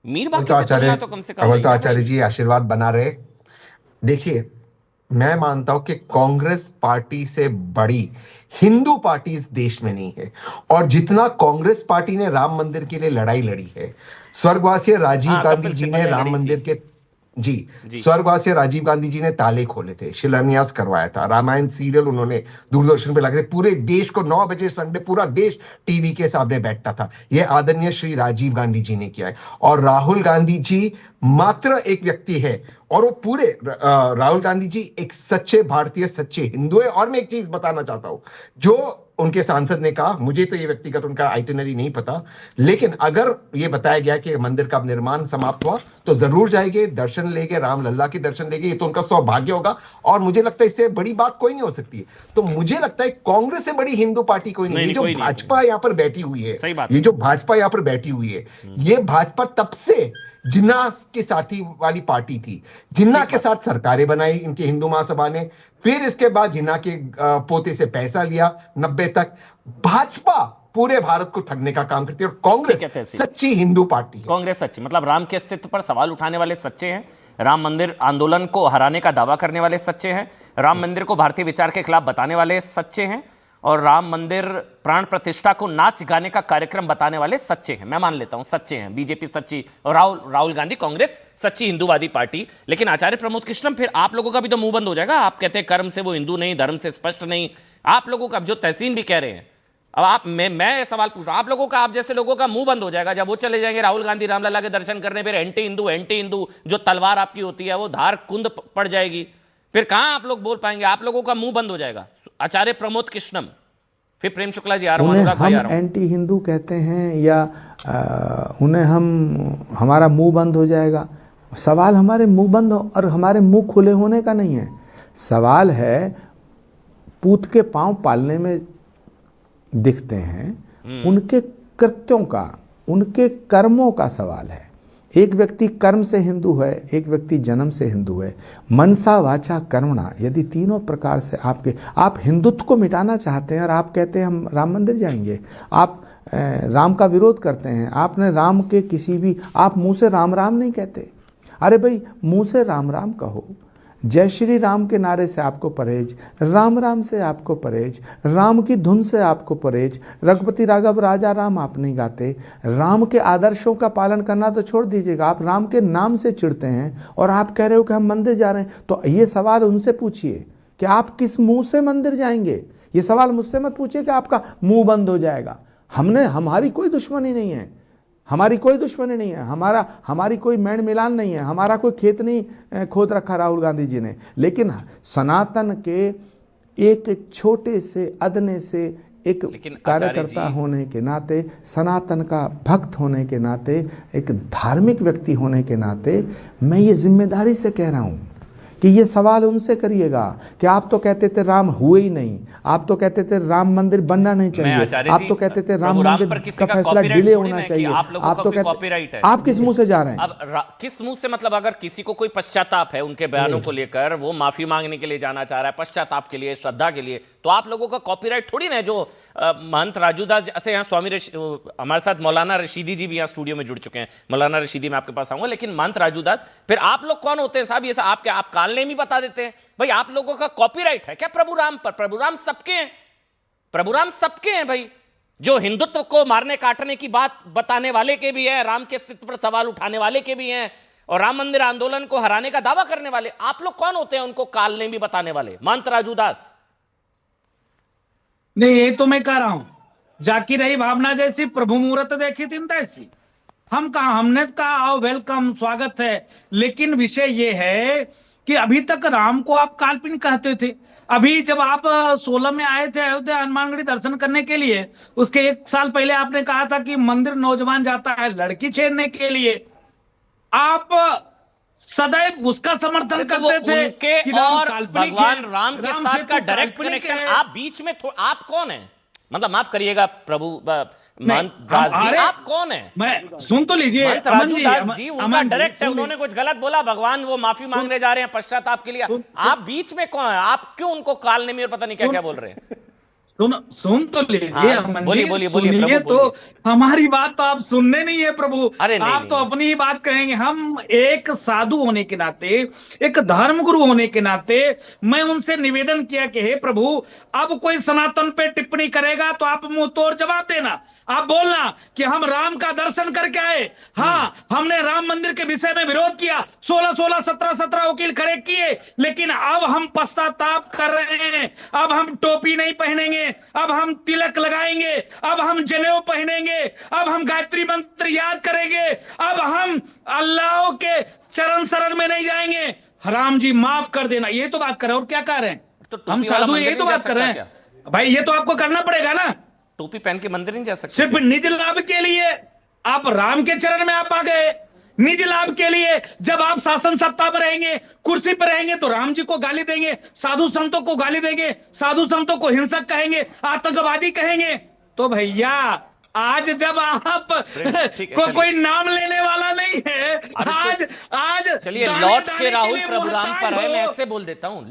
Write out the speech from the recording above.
मीर अवल बाकी तो से आचार्य तुलना तो कम से कम अवल नहीं तो ना आचार्य भाई। जी आशीर्वाद बना रहे। देखिए, मैं मानता हूं कि कांग्रेस पार्टी से बड़ी हिंदू पार्टी इस देश में नहीं है। और जितना कांग्रेस पार्टी ने राम मंदिर के लिए लड़ाई लड़ी है, स्वर्गवासी राजीव हाँ, गांधी कपिल जी सिब्बल ने ने राम लड़ी थी। मंदिर के जी जी। स्वर्गवासी राजीव गांधी जी ने ताले खोले थे, शिलान्यास करवाया था, रामायण सीरियल उन्होंने दूरदर्शन पे लगे थे, पूरे देश को 9 बजे संडे पूरा देश टीवी के सामने बैठता था। यह आदरणीय श्री राजीव गांधी जी ने किया है। और राहुल गांधी जी मात्र एक व्यक्ति है, और वो पूरे राहुल गांधी जी एक सच्चे भारतीय, सच्चे हिंदू है। और मैं एक चीज बताना चाहता हूं, जो उनके सांसद ने कहा, मुझे तो ये व्यक्तिगत उनका आइटिनरी नहीं पता, लेकिन अगर ये बताया गया कि मंदिर का निर्माण समाप्त हुआ तो जरूर जाएंगे, दर्शन लेंगे, राम लल्ला के दर्शन लेंगे, ये तो उनका सौभाग्य होगा। और मुझे लगता है इससे बड़ी बात कोई नहीं हो सकती है। तो मुझे लगता है कांग्रेस से बड़ी हिंदू पार्टी कोई नहीं। नहीं ये नहीं, जो कोई नहीं है, कोई भाजपा नहीं। यहां पर बैठी हुई है, सही बात ये है। जो भाजपा यहां पर बैठी हुई है, ये भाजपा तब से जिन्ना के साथी वाली पार्टी थी। जिन्ना ठीक के बात है। साथ सरकारें बनाई इनके हिंदू महासभा ने, फिर इसके बाद जिन्ना के पोते से पैसा लिया 90 तक। भाजपा पूरे भारत को ठगने का काम करती है, और ठीक कांग्रेस है तहसील। सच्ची हिंदू पार्टी है। कांग्रेस सच्ची मतलब राम के अस्तित्व पर सवाल उठाने वाले सच्चे हैं। राम मंदिर आंदोलन को हराने का दावा करने वाले सच्चे हैं। राम मंदिर को भारतीय विचार के खिलाफ बताने वाले सच्चे हैं। और राम मंदिर प्राण प्रतिष्ठा को नाच गाने का कार्यक्रम बताने वाले सच्चे हैं। मैं मान लेता हूं सच्चे हैं। बीजेपी सच्ची, और राहुल राहुल गांधी कांग्रेस सच्ची हिंदूवादी पार्टी। लेकिन आचार्य प्रमोद कृष्णम, फिर आप लोगों का भी तो मुंह बंद हो जाएगा। आप कहते हैं कर्म से वो हिंदू नहीं, धर्म से स्पष्ट नहीं। आप लोगों का जो तहसीन भी कह रहे हैं, अब आप मैं सवाल पूछ रहा हूं, आप लोगों का, आप जैसे लोगों का मुंह बंद हो जाएगा जब वो चले जाएंगे राहुल गांधी रामलला के दर्शन करने। फिर एंटी हिंदू जो तलवार आपकी होती है वो धार कुंद पड़ जाएगी। फिर कहां आप लोग बोल पाएंगे? आप लोगों का मुंह बंद हो जाएगा। आचार्य प्रमोद कृष्णम, फिर प्रेम शुक्ला जी आ रहा हूं, उन्हें अनुराग भाई आ हम रहा हूं। एंटी हिंदू कहते हैं या उन्हें हम हमारा मुंह बंद हो जाएगा? सवाल हमारे मुंह बंद हो और हमारे मुंह खुले होने का नहीं है। सवाल है पूत के पांव पालने में दिखते हैं, उनके कृत्यों का, उनके कर्मों का सवाल है। एक व्यक्ति कर्म से हिंदू है, एक व्यक्ति जन्म से हिंदू है। मनसा वाचा कर्मणा, यदि तीनों प्रकार से आप हिंदुत्व को मिटाना चाहते हैं और आप कहते हैं हम राम मंदिर जाएंगे, आप राम का विरोध करते हैं, आपने राम के किसी भी, आप मुंह से राम राम नहीं कहते। अरे भाई, मुंह से राम राम कहो। जय श्री राम के नारे से आपको परहेज, राम राम से आपको परहेज, राम की धुन से आपको परहेज। रघुपति राघव राजा राम आप नहीं गाते। राम के आदर्शों का पालन करना तो छोड़ दीजिएगा, आप राम के नाम से चिढ़ते हैं और आप कह रहे हो कि हम मंदिर जा रहे हैं। तो ये सवाल उनसे पूछिए कि आप किस मुंह से मंदिर जाएंगे। ये सवाल मुझसे मत पूछिए कि आपका मुंह बंद हो जाएगा। हमारी कोई दुश्मनी नहीं है, हमारी कोई दुश्मनी नहीं है, हमारी कोई मैंड मिलान नहीं है, हमारा कोई खेत नहीं खोद रखा राहुल गांधी जी ने। लेकिन सनातन के एक छोटे से अदने से एक लेकिन आचार्य कार्यकर्ता जी, होने के नाते, सनातन का भक्त होने के नाते, एक धार्मिक व्यक्ति होने के नाते मैं ये जिम्मेदारी से कह रहा हूं कि ये सवाल उनसे करिएगा कि आप तो कहते थे राम हुए ही नहीं, आप तो कहते थे राम मंदिर बनना नहीं मैं चाहिए, आचार्य आप जी, तो कहते थे राम प्रभु राम मंदिर पर किसी का का फैसला कॉपीराइट डिले थोड़ी ना होना है कि चाहिए। आप लोगों आप का तो कोई कहते, कॉपीराइट है। आप किस मुंह से जा रहे हैं? अब किस मुंह से, मतलब अगर किसी को कोई पश्चाताप है उनके बयानों को लेकर, वो माफी मांगने के लिए जाना चाह रहा है, पश्चाताप के लिए, श्रद्धा के लिए, तो आप लोगों का कॉपीराइट थोड़ी ना है। जो महंत राजूदास ऐसे यहाँ हमारे साथ मौलाना रशीदी जी भी यहाँ स्टूडियो में जुड़ चुके हैं। मौलाना रशीदी मैं आपके पास आऊंगा, लेकिन महंत राजूदास, फिर आप लोग कौन होते हैं साहब? ये आप काल नेम ही बता देते हैं भाई। आप लोगों का कॉपीराइट है क्या प्रभु राम पर? प्रभु राम सबके हैं, प्रभु राम सबके हैं भाई। जो हिंदुत्व को मारने काटने की बात बताने वाले के भी हैं, राम के अस्तित्व पर सवाल उठाने वाले के भी हैं, और राम मंदिर आंदोलन को हराने का दावा करने वाले। आप लोग कौन होते हैं उनको काल नेम भी बताने वाले? महंत राजूदास। नहीं, ये तो मैं कह रहा हूं, जाकी रही भावना जैसी प्रभु मुहूर्त देखी थी तैसी। हम कहा, हमने कहा आओ, वेलकम, स्वागत है। लेकिन विषय ये है कि अभी तक राम को आप काल्पनिक कहते थे। अभी जब आप 16 में आए थे अयोध्या हनुमानगढ़ी दर्शन करने के लिए, उसके 1 साल पहले आपने कहा था कि मंदिर नौजवान जाता है लड़की छेड़ने के लिए। आप सदैव उसका समर्थन तो वो करते थे उनके कि राम और काल्पनिक भगवान है, राम के राम साथ का सेतु डायरेक्ट काल्पनिक कनेक्शन। है। आप बीच में आप कौन है? मतलब माफ करिएगा प्रभु नहीं, महंत दास जी, अरे आप कौन है? मैं सुन तो लीजिए महंत अमन राजू जी, दास जी, उनका अमन जी डायरेक्ट है, सुन उन्होंने कुछ गलत बोला, भगवान वो माफी मांगने जा रहे हैं पश्चाताप के लिए। सुन आप बीच में कौन है? आप क्यों उनको काल नेमी और पता नहीं क्या सुन क्या बोल रहे हैं? सुन तो लीजिए हाँ, अमन बोलिए, जी, बोलिए, बोलिए, सुनिए प्रभु, तो। बोलिए। हमारी बात तो आप सुनने नहीं है प्रभु। अरे नहीं, आप नहीं, तो नहीं। अपनी ही बात कहेंगे। हम एक साधु होने के नाते, एक धर्मगुरु होने के नाते, मैं उनसे निवेदन किया कि हे प्रभु, अब कोई सनातन पे टिप्पणी करेगा तो आप मुंह तोड़ जवाब देना। आप बोलना कि हम राम का दर्शन करके आए। हाँ, हमने राम मंदिर के विषय में विरोध किया, 16-16, 17-17 वकील खड़े किए, लेकिन अब हम पश्चाताप कर रहे हैं। अब हम टोपी नहीं पहनेंगे, अब हम तिलक लगाएंगे, अब हम जनेऊ पहनेंगे, अब हम गायत्री मंत्र याद करेंगे, अब हम अल्लाह के चरण शरण में नहीं जाएंगे। राम जी माफ कर देना, ये तो बात कर रहे हैं। और क्या कह रहे हैं? तो हम टोपी वाला साधु मंदिर यही तो नहीं जा बात कर रहे सकता हैं भाई। ये तो आपको करना पड़ेगा ना, टोपी पहन के मंदिर नहीं जा सकते सिर्फ क्या? निज लाभ के लिए। आप राम के चरण में आप आ गए निज लाभ के लिए। जब आप शासन सत्ता पर रहेंगे, कुर्सी पर रहेंगे, तो राम जी को गाली देंगे, साधु संतों को गाली देंगे, साधु संतों को हिंसक कहेंगे, आतंकवादी कहेंगे। तो भैया आज जब आप ठीक है, को चलिए। कोई नाम लेने वाला नहीं है, अरे तो आज आज चलिए, दाने लौट दाने के राहुल लिए प्रभुराम मोहताज पर है, मैं हो। ऐसे बोल देता हूं।